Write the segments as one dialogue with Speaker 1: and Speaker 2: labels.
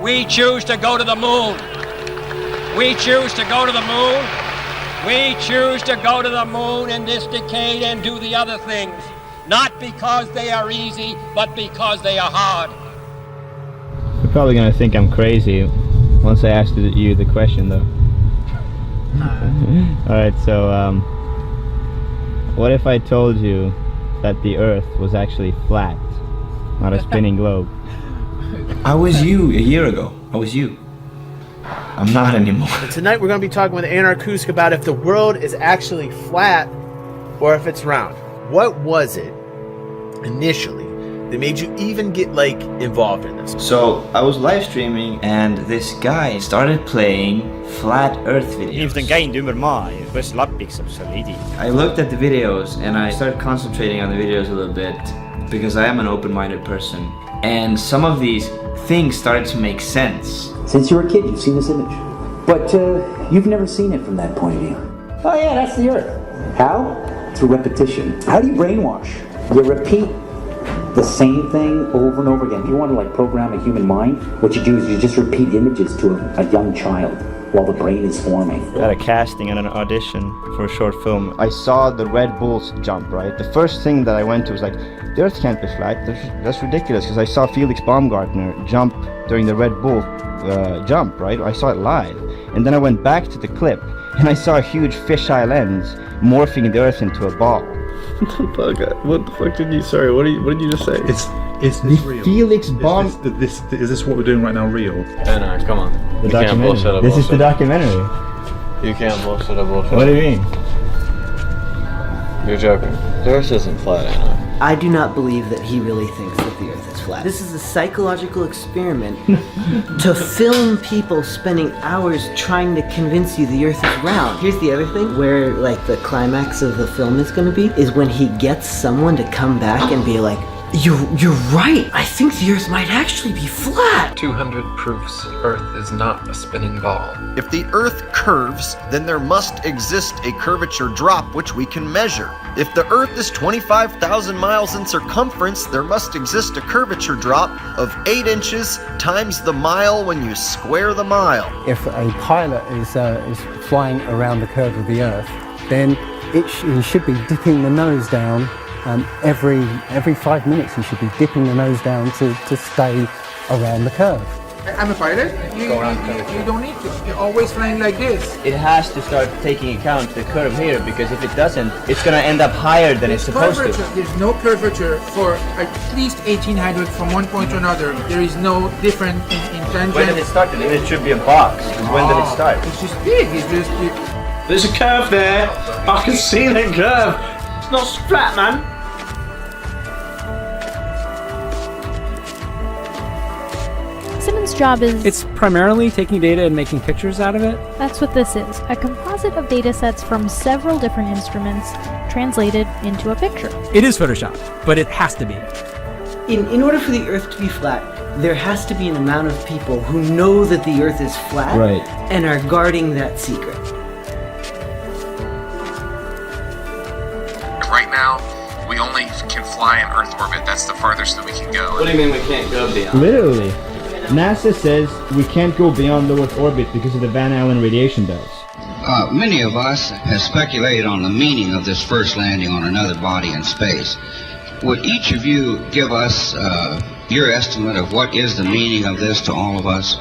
Speaker 1: We choose to go to the moon. We choose to go to the moon. We choose to go to the moon in this decade and do the other things. Not because they are easy, but because they are hard.
Speaker 2: You're probably gonna think I'm crazy once I ask you the question, though. Alright, so what if I told you that the Earth was actually flat, not a spinning globe?
Speaker 3: I was you a year ago. I was you. I'm not anymore.
Speaker 4: And tonight we're going to be talking with Anarkusk about if the world is actually flat or if it's round. What was it initially that made you even get involved in this?
Speaker 3: So I was live streaming and this guy started playing flat Earth videos. I looked at the videos and I started concentrating on the videos a little bit because I am an open-minded person. And some of these things started to make sense.
Speaker 5: Since you were a kid, you've seen this image. But you've never seen it from that point of view. Oh yeah, that's the Earth. How? Through repetition. How do you brainwash? You repeat the same thing over and over again. If you want to program a human mind, what you do is you just repeat images to a young child while the brain is forming.
Speaker 2: At a casting and an audition for a short film, I saw the Red Bulls jump, right? The first thing that I went to was the Earth can't be flat. That's ridiculous, because I saw Felix Baumgartner jump during the Red Bull jump, right? I saw it live. And then I went back to the clip and I saw a huge fisheye lens morphing the Earth into a ball.
Speaker 6: What the fuck did you? Sorry, what did you just say?
Speaker 7: Is this real?
Speaker 2: Felix Baum.
Speaker 7: Is this what we're doing right now real?
Speaker 6: No, come on.
Speaker 2: The documentary. This is the documentary.
Speaker 6: You can't bullshit a bullshit.
Speaker 2: What do you mean?
Speaker 6: You're joking. The Earth isn't flat, Anna.
Speaker 8: I do not believe that he really thinks that the Earth is flat. This is a psychological experiment to film people spending hours trying to convince you the Earth is round. Here's the other thing, where the climax of the film is going to be, is when he gets someone to come back and be like, You're right. I think the Earth might actually be flat.
Speaker 9: 200 proofs Earth is not a spinning ball.
Speaker 10: If the Earth curves, then there must exist a curvature drop which we can measure. If the Earth is 25,000 miles in circumference, there must exist a curvature drop of 8 inches times the mile when you square the mile.
Speaker 11: If a pilot is flying around the curve of the Earth, then he should be dipping the nose down. Every 5 minutes he should be dipping the nose down to stay around the curve.
Speaker 12: I'm a pilot. You don't need to. You're always flying like this.
Speaker 2: It has to start taking account the curve here, because if it doesn't, it's going to end up higher than it's supposed to.
Speaker 12: There's no curvature for at least 1800 from one point to another. There is no difference in tangent.
Speaker 2: When did it start? It should be a box. When did it start?
Speaker 12: It's just big.
Speaker 13: There's a curve there. I can see that curve. It's not flat, man.
Speaker 14: Simmons' job is...
Speaker 15: It's primarily taking data and making pictures out of it.
Speaker 14: That's what this is. A composite of data sets from several different instruments translated into a picture.
Speaker 15: It is Photoshop, but it has to be.
Speaker 8: In order for the Earth to be flat, there has to be an amount of people who know that the Earth is flat,
Speaker 2: right,
Speaker 8: and are guarding that secret.
Speaker 9: Right now, we only can fly in Earth orbit. That's the farthest that we can go.
Speaker 6: What do you mean we can't go beyond?
Speaker 2: Literally. NASA says we can't go beyond low Earth orbit because of the Van Allen radiation belts.
Speaker 16: Many of us have speculated on the meaning of this first landing on another body in space. Would each of you give us your estimate of what is the meaning of this to all of us?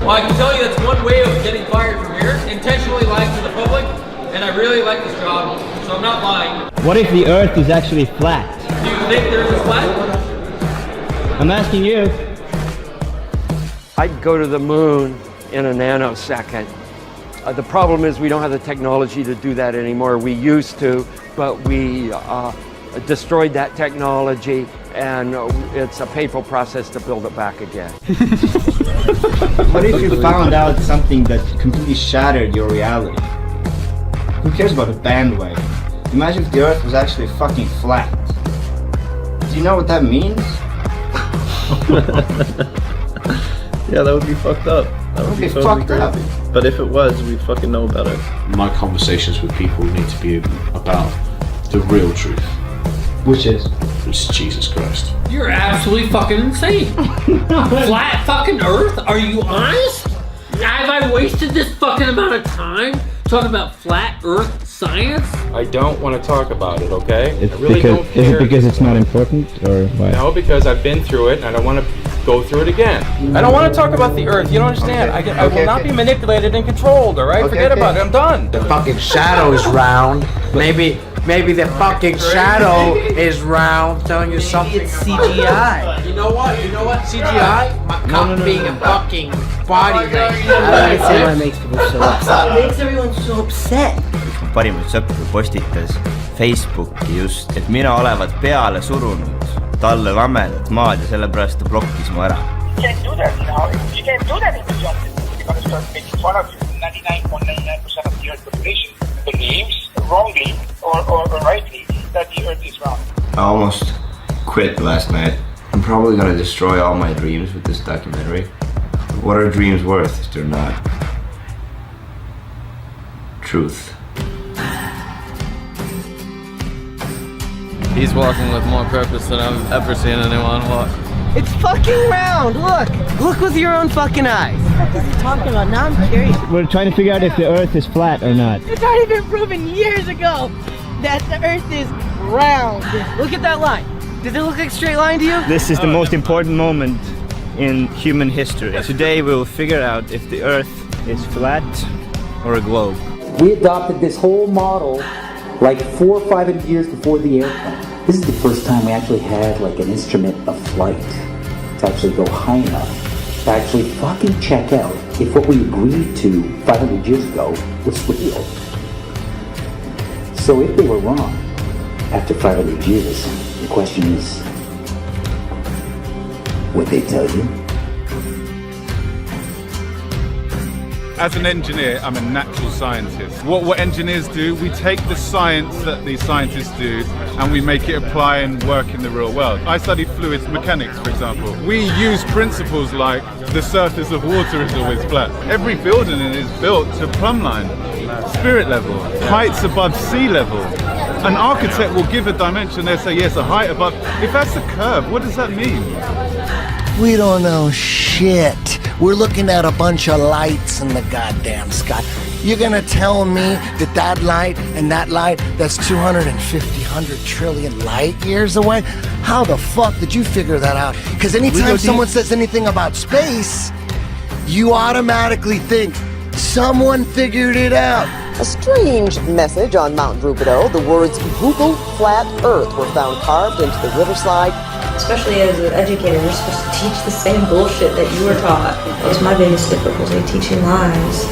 Speaker 17: Well, I can tell you that's one way of getting fired from here. Intentionally lying to the public, and I really like this job, so I'm not lying.
Speaker 2: What if the Earth is actually flat?
Speaker 17: Do you think there's a flat?
Speaker 2: I'm asking you.
Speaker 18: I'd go to the moon in a nanosecond. The problem is we don't have the technology to do that anymore. We used to, but we destroyed that technology, and it's a painful process to build it back again.
Speaker 2: What if you found out something that completely shattered your reality? Who cares about a bandwagon? Imagine if the Earth was actually fucking flat. Do you know what that means?
Speaker 6: Yeah, that would be fucked up. That would be
Speaker 4: Okay,
Speaker 6: totally
Speaker 4: fucked up.
Speaker 6: crazy. But if it was, we'd fucking know about it.
Speaker 19: My conversations with people need to be about the real truth.
Speaker 2: Which is
Speaker 19: Jesus Christ.
Speaker 13: You're absolutely fucking insane. Flat fucking Earth? Are you honest? Have I wasted this fucking amount of time talking about flat Earth science?
Speaker 20: I don't want to talk about it, okay?
Speaker 2: It's
Speaker 20: I really
Speaker 2: because,
Speaker 20: don't
Speaker 2: is
Speaker 20: care.
Speaker 2: it because it's not important, or why?
Speaker 20: No, because I've been through it and I don't want to go through it again. I don't want to talk about the Earth. You don't understand. I will not be manipulated and controlled, all right? Forget about it. I'm done.
Speaker 4: The fucking shadow is round. Maybe the fucking shadow is round, telling you something.
Speaker 8: It's CGI.
Speaker 4: You know what? CGI? My cock being a fucking body ring.
Speaker 8: I don't understand why it makes people so upset. It makes everyone so upset.
Speaker 2: üks mu parimaid sõpru postitas Facebooki just, et mina olevat peale surunud talle lamedat maad ja sellepärast ta blokkis mu ära.
Speaker 21: You can't do that, you know. You can't do that in the job. You're going to start making fun of 99.99% of the Earth population believes wrongly or rightly that the Earth is round.
Speaker 3: I almost quit last night. I'm probably gonna destroy all my dreams with this documentary. What are dreams worth if they're not truth?
Speaker 22: He's walking with more purpose than I've ever seen anyone walk.
Speaker 8: It's fucking round, look! Look with your own fucking eyes. What is he talking about? Now I'm curious.
Speaker 2: We're trying to figure out if the Earth is flat or not.
Speaker 23: It's already been proven years ago that the Earth is round.
Speaker 8: Look at that line. Does it look like a straight line to you?
Speaker 2: This is the most important moment in human history. Today we will figure out if the Earth is flat or a globe.
Speaker 5: We adopted this whole model like 400 or 500 years before the airplane. This is the first time we actually had like an instrument of flight to actually go high enough to actually fucking check out if what we agreed to 500 years ago was real. So if they were wrong, after 500 years, the question is, would they tell you?
Speaker 7: As an engineer, I'm a natural scientist. What engineers do, we take the science that these scientists do and we make it apply and work in the real world. I studied fluids mechanics, for example. We use principles like the surface of water is always flat. Every building is built to plumb line, spirit level, heights above sea level. An architect will give a dimension, they'll say, yes, a height above. If that's a curve, what does that mean?
Speaker 24: We don't know shit. We're looking at a bunch of lights in the goddamn sky. You're gonna tell me that that light and that light, that's 100 trillion light years away? How the fuck did you figure that out? Because anytime someone says anything about space, you automatically think someone figured it out.
Speaker 25: A strange message on Mount Rubidoux. The words Google Flat Earth were found carved into the riverside.
Speaker 26: Especially as an educator, you're supposed to teach the same bullshit that you were taught. It's my biggest difficulty, teaching lies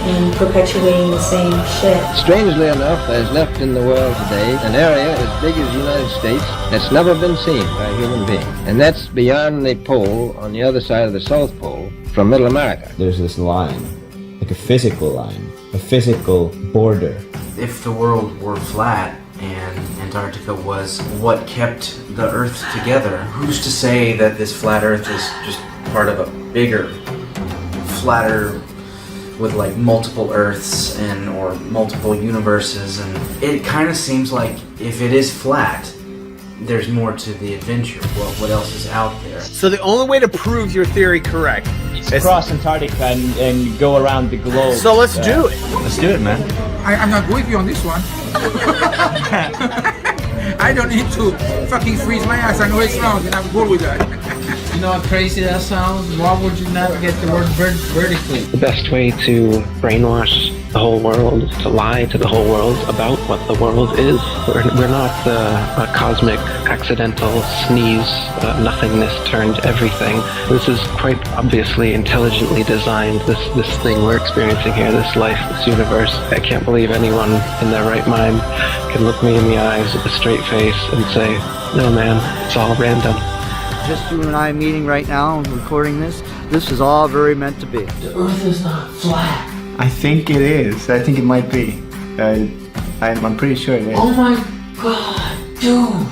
Speaker 26: and perpetuating the same shit.
Speaker 27: Strangely enough, there's left in the world today an area as big as the United States that's never been seen by a human being. And that's beyond the pole on the other side of the South Pole from Middle America.
Speaker 3: There's this line, like a physical line, a physical border.
Speaker 28: If the world were flat and Antarctica was what kept the Earth together, who's to say that this flat Earth is just part of a bigger, flatter, with like multiple Earths and or multiple universes? And it kind of seems like if it is flat, there's more to the adventure. What else is out there?
Speaker 4: So the only way to prove your theory correct is
Speaker 2: cross Antarctica and go around the globe.
Speaker 4: So let's do it.
Speaker 2: Let's do it, man.
Speaker 12: I'm not with you on this one. I don't need to fucking freeze my ass. I know it's wrong and I'm good with that.
Speaker 13: You know how crazy that sounds? Why would you not get the word vertically?
Speaker 29: The best way to brainwash the whole world is to lie to the whole world about what the world is. We're not a cosmic, accidental sneeze, nothingness turned everything. This is quite obviously intelligently designed, this thing we're experiencing here, this life, this universe. I can't believe anyone in their right mind can look me in the eyes with a straight face and say, no man, it's all random.
Speaker 30: Just you and I meeting right now and recording this. This is all very meant to be.
Speaker 13: The Earth is not flat.
Speaker 2: I think it is. I think it might be. I'm pretty sure it is.
Speaker 13: Oh my god, dude.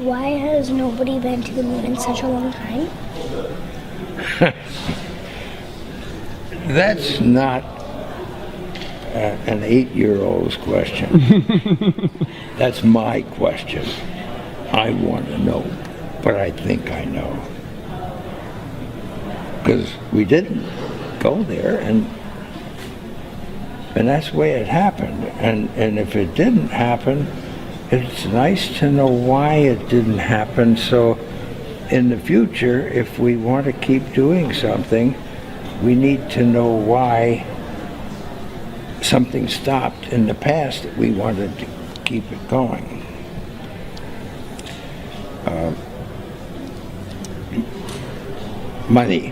Speaker 1: Why has nobody been to the moon in such a long time?
Speaker 6: That's not an 8-year-old's question. That's my question. I want to know, but I think I know. Because we didn't go there, and that's the way it happened. And if it didn't happen, it's nice to know why it didn't happen, so in the future, if we want to keep doing something, we need to know why something stopped in the past that we wanted to keep it going. Money.